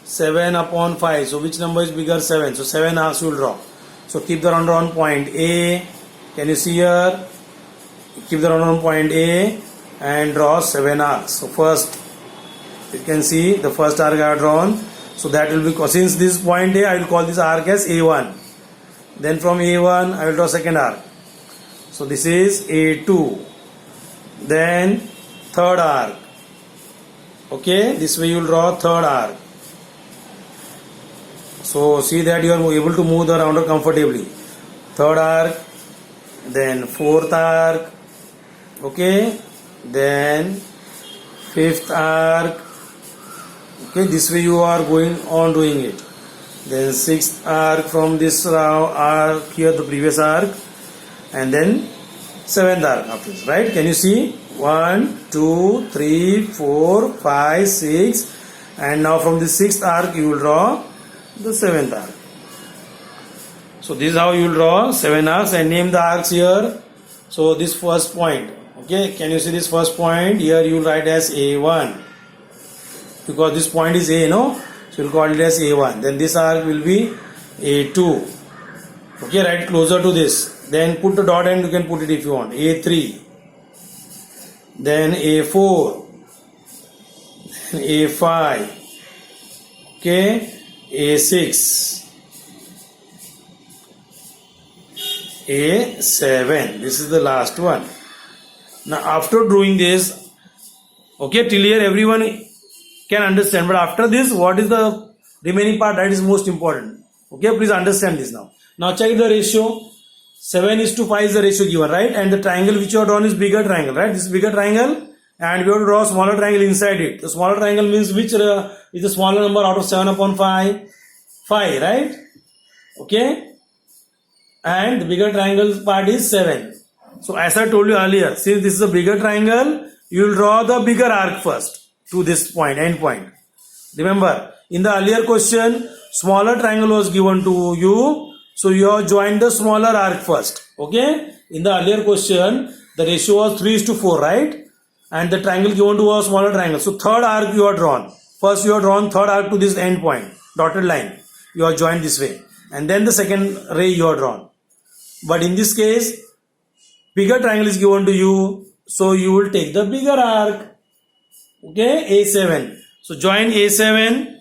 7 upon 5. So which number is bigger? 7. So 7 arcs you will draw. So keep the rounder on point A. Can you see here? Keep the rounder on point A and draw 7 arcs. So first you can see the first arc I have drawn. So that will be, since this point A, I will call this arc as A1. Then from A1 I will draw second arc. So this is A2. Then third arc. Okay, this way you will draw third arc. So see that you are able to move the rounder comfortably. Third arc, then fourth arc, okay, then fifth arc. Okay, this way you are going on doing it. Then sixth arc from this arc here, the previous arc, and then seventh arc after this, right? Can you see? 1, 2, 3, 4, 5, 6, and now from the sixth arc you will draw the seventh arc. So this is how you will draw 7 arcs and name the arcs here. So this first point, okay, can you see this first point? Here you will write as A1 because this point is A, no? So you will call it as A1. Then this arc will be A2. Okay, write closer to this. Then put the dot and you can put it if you want. A3. Then A4. Then A5. Okay, A6. A7. This is the last one. Now after drawing this, okay, till here everyone can understand, but after this what is the remaining part that is most important. Okay, please understand this now. Now check the ratio. 7:5 is the ratio given, right? And the triangle which you have drawn is bigger triangle, right? This is bigger triangle and we have to draw a smaller triangle inside it. The smaller triangle means which is the smaller number out of 7 upon 5? 5, right? Okay. And the bigger triangle part is 7. So as I told you earlier, since this is a bigger triangle, you will draw the bigger arc first to this point, end point. Remember, in the earlier question, smaller triangle was given to you. So you have joined the smaller arc first. Okay. In the earlier question, the ratio was 3:4, right? And the triangle given to was smaller triangle. So third arc you have drawn. First you have drawn third arc to this end point, dotted line. You have joined this way. And then the second ray you have drawn. But in this case, bigger triangle is given to you. So you will take the bigger arc. Okay, A7. So join A7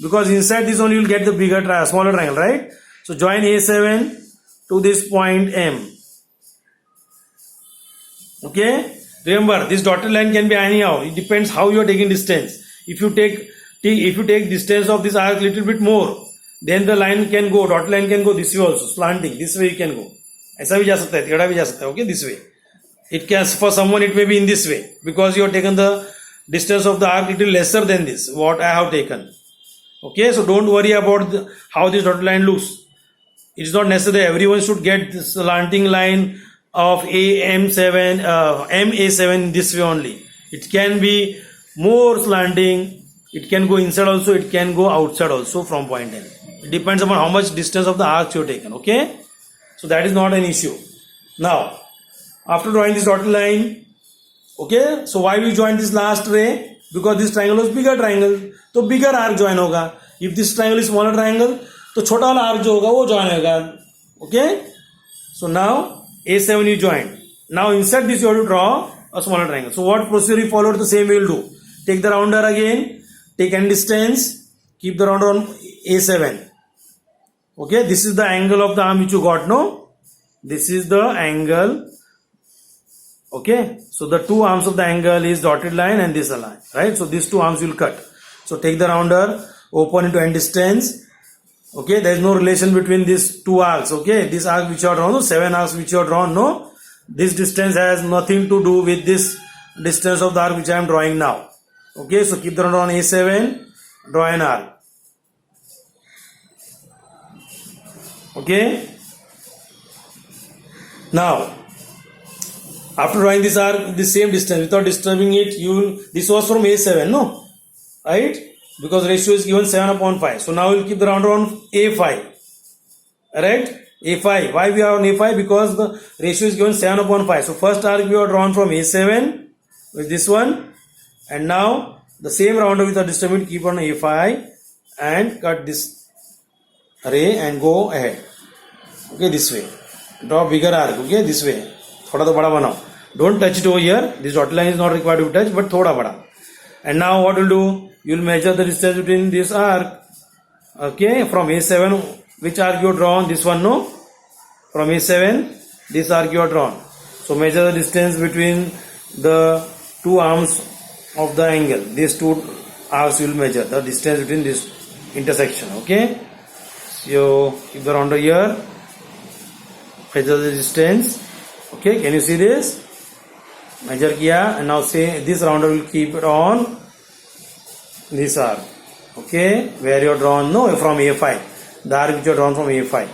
because inside this only you will get the bigger smaller triangle, right? So join A7 to this point M. Okay. Remember, this dotted line can be anyhow. It depends how you are taking distance. If you take distance of this arc little bit more, then the line can go, dotted line can go this way also, slanting. This way you can go. ऐसा भी जा सकता है, टेढ़ा भी जा सकता है. Okay, this way. It can, for someone it may be in this way because you have taken the distance of the arc little lesser than this what I have taken. Okay, so don't worry about how this dotted line looks. It is not necessary everyone should get this slanting line of AM7, MA7 this way only. It can be more slanting. It can go inside also. It can go outside also from point N. It depends upon how much distance of the arc you have taken. Okay, so that is not an issue. Now, after drawing this dotted line, okay, so why we join this last ray? Because this triangle was bigger triangle, तो bigger arc join होगा. If this triangle is smaller triangle, तो छोटा वाला arc जो होगा वो join होगा. Okay, so now A7 you join. Now inside this you have to draw a smaller triangle. So what procedure you follow? The same way you will do. Take the rounder again. Take end distance. Keep the rounder on A7. Okay, this is the angle of the arm which you got. No, this is the angle. Okay, so the two arms of the angle is dotted line and this line, right? So these two arms you will cut. So take the rounder, open into end distance. Okay, there is no relation between these two arcs. Okay, this arc which you have drawn, no, 7 arcs which you have drawn, no, this distance has nothing to do with this distance of the arc which I am drawing now. Okay, so keep the rounder on A7, draw an arc. Okay, now after drawing this arc, the same distance without disturbing it, this was from A7, no, right? Because ratio is given 7 upon 5. So now we'll keep the rounder on A5, right? A5. Why we are on A5? Because the ratio is given 7 upon 5. So first arc we are drawn from A7 with this one, and now the same rounder without disturbing it, keep on A5. and cut this ray and go ahead. Okay, this way. Draw bigger arc. Okay, this way. थोड़ा तो बड़ा बनाओ. Don't touch it over here. This dotted line is not required to be touched, but थोड़ा बड़ा. And now what you'll do? You'll measure the distance between this arc. Okay, from A7, which arc you have drawn? This one, no? From A7, this arc you have drawn. So measure the distance between the two arms of the angle. These two arcs you will measure the distance between this intersection. Okay. So keep the rounder here. Measure the distance. Okay. Can you see this? Measure kiya, and now say this rounder will keep it on this arc. Okay. Where you have drawn? No, from A5. The arc which you have drawn from A5.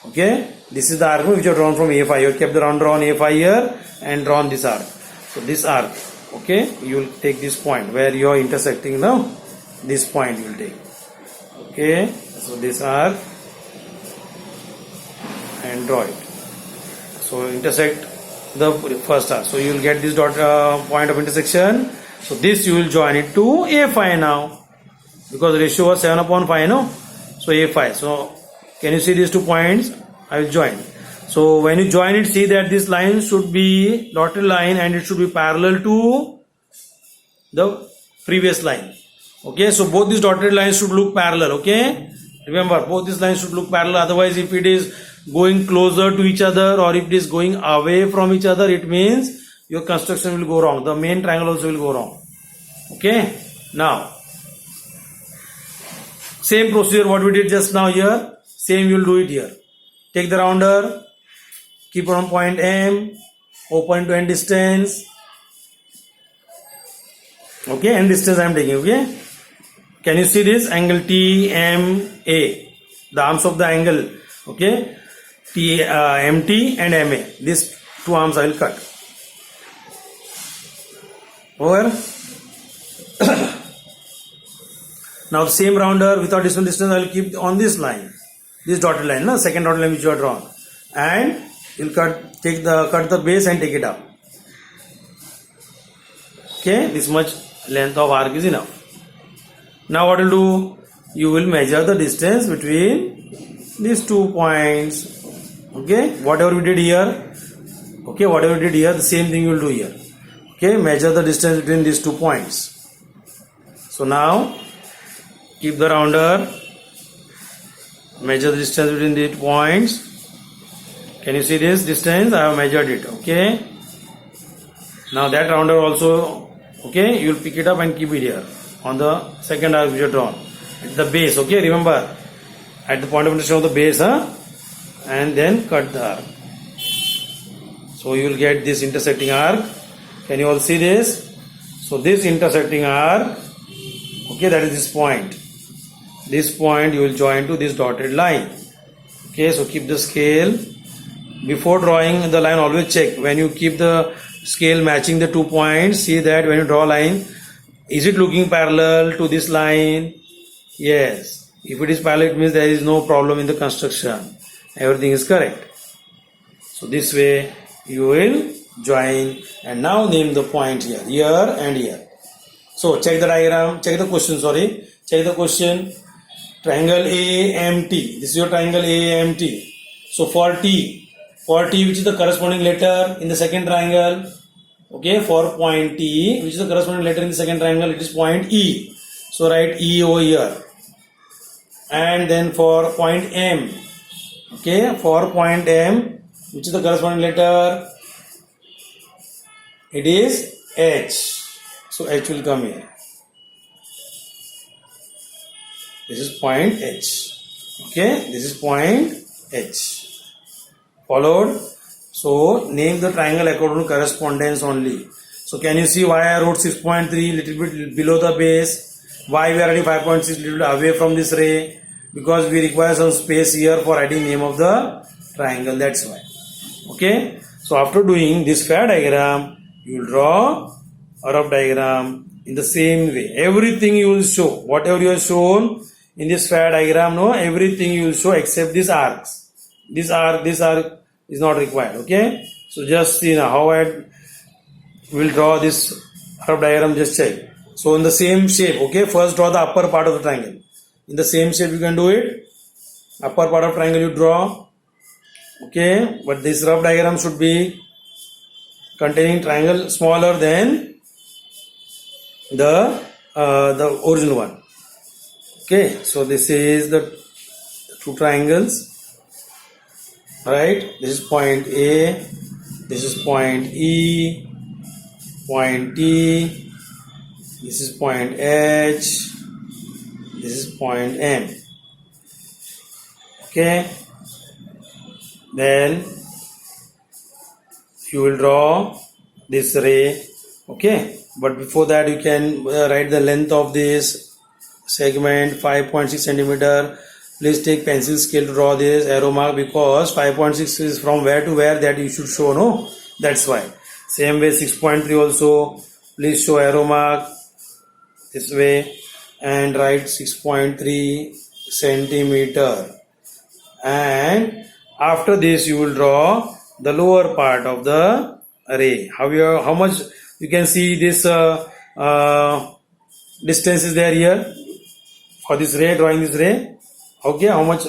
Okay. This is the arc which you have drawn from A5. You have kept the rounder on A5 here and drawn this arc. So this arc, okay, you will take this point where you are intersecting now. This point you will take. Okay, so this arc and draw it. So intersect the first arc. So you will get this point of intersection. So this you will join it to A5 now, because the ratio was 7/5, no? So A5. So can you see these 2 points? I will join. So when you join it, see that this line should be dotted line and it should be parallel to the previous line. Okay, so both these dotted lines should look parallel. Okay, remember both these lines should look parallel. Otherwise, if it is going closer to each other or if it is going away from each other, it means your construction will go wrong. The main triangle also will go wrong. Okay, now same procedure what we did just now here, same you will do it here. Take the rounder, keep it on point M, open to end distance. Okay, end distance I am taking. Okay, can you see this angle TMA, the arms of the angle? Okay, MT and MA, these 2 arms I will cut. Over. Now the same rounder without distance I will keep on this line, this dotted line, no? Second dotted line which you have drawn, and you'll cut the base and take it up. Okay, this much length of arc is enough. Now what you'll do? You will measure the distance between these 2 points. Okay, whatever we did here. Okay, whatever we did here, the same thing you will do here. Okay, measure the distance between these 2 points. So now keep the rounder, measure the distance between the points. Can you see this distance? I have measured it. Okay, now that rounder also, okay, you will pick it up and keep it here on the second arc which you have drawn at the base. Okay, remember at the point of intersection of the base, and then cut the arc. So you will get this intersecting arc. Can you all see this? So this intersecting arc, okay, that is this point. This point you will join to this dotted line. Okay, so keep the scale. Before drawing the line, always check. When you keep the scale matching the 2 points, see that when you draw a line, is it looking parallel to this line? Yes. If it is parallel, it means there is no problem in the construction. Everything is correct. So this way you will join, and now name the point here and here. So check the diagram, check the question, check the question. Triangle AMT, this is your triangle AMT. So for T, which is the corresponding letter in the second triangle, okay, for point T, which is the corresponding letter in the second triangle, it is point E. So write E over here. And then for point M, okay, for point M, which is the corresponding letter, it is H. So H will come here. This is point H. Okay, this is point H. Followed. So name the triangle according to correspondence only. So can you see why I wrote 6.3 little bit below the base? Why we are adding 5.6 little bit away from this ray? Because we require some space here for adding name of the triangle. That's why. Okay. So after doing this fair diagram, you will draw a rough diagram in the same way. Everything you will show. Whatever you have shown in this fair diagram, no, everything you will show except these arcs. This arc is not required. Okay. So just see now how I will draw this rough diagram. Just check. So in the same shape. Okay. First draw the upper part of the triangle. In the same shape you can do it. Upper part of triangle you draw. Okay, but this rough diagram should be containing triangle smaller than the original one. Okay, so this is the two triangles. Right, this is point A, this is point E, point T, this is point H, this is point M. Okay, then you will draw this ray. Okay, but before that you can write the length of this segment 5.6 centimeter. Please take pencil scale to draw this arrow mark, because 5.6 is from where to where, that you should show, no? That's why. Same way 6.3 also, please show arrow mark this way and write 6.3 centimeter. And after this you will draw the lower part of the array. How much you can see this distance is there here for this ray, drawing this ray. Okay, how much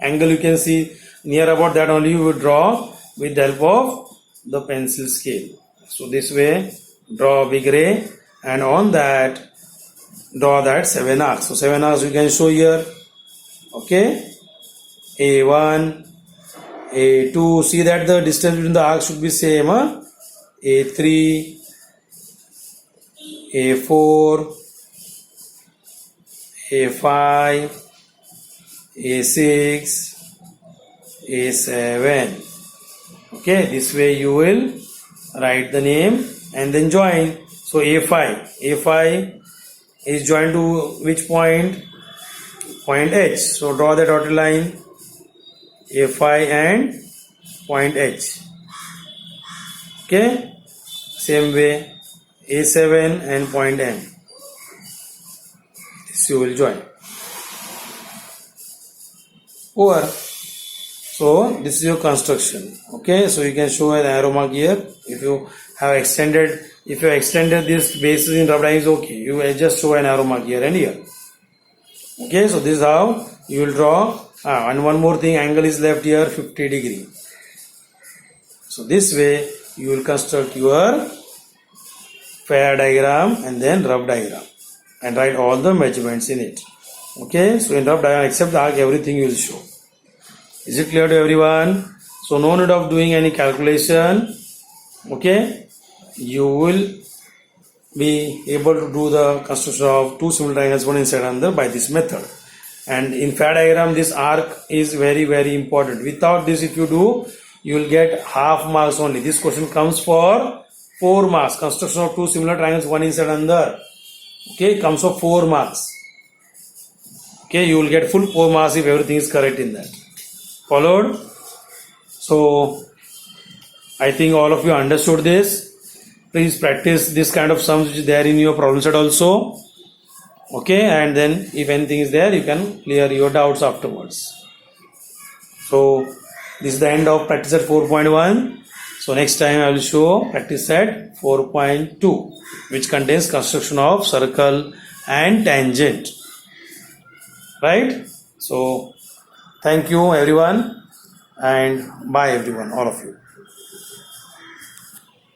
angle you can see near about that only you will draw with the help of the pencil scale. So this way, draw a big ray, and on that draw that 7 arcs. So 7 arcs you can show here. Okay, A1, A2. See that the distance between the arcs should be same. A3, A4, A5, A6, A7. Okay, this way you will write the name and then join. So A5 is joined to which point? Point H. So draw the dotted line, A5 and point H. Okay, same way A7 and point M. This you will join. Over. So this is your construction. Okay, so you can show an arrow mark here. If you extended this bases in rough diagram is okay. You will just show an arrow mark here and here. Okay, so this is how you will draw. And one more thing, angle is left here 50 degree. So this way you will construct your fair diagram and then rough diagram and write all the measurements in it. Okay, so in rough diagram, except the arc, everything you will show. Is it clear to everyone? So no need of doing any calculation. Okay, you will be able to do the construction of two similar triangles, one inside another, by this method. And in fair diagram, this arc is very, very important. Without this, if you do, you will get half marks only. This question comes for 4 marks. Construction of two similar triangles, one inside another. Okay, comes for 4 marks. Okay, you will get full 4 marks if everything is correct in that. Followed? So, I think all of you understood this. Please practice this kind of sums which is there in your problem set also. Okay, and then if anything is there, you can clear your doubts afterwards. So, this is the end of practice set 4.1. So, next time I will show practice set 4.2, which contains construction of circle and tangent. Right? So, thank you everyone, and bye everyone, all of you.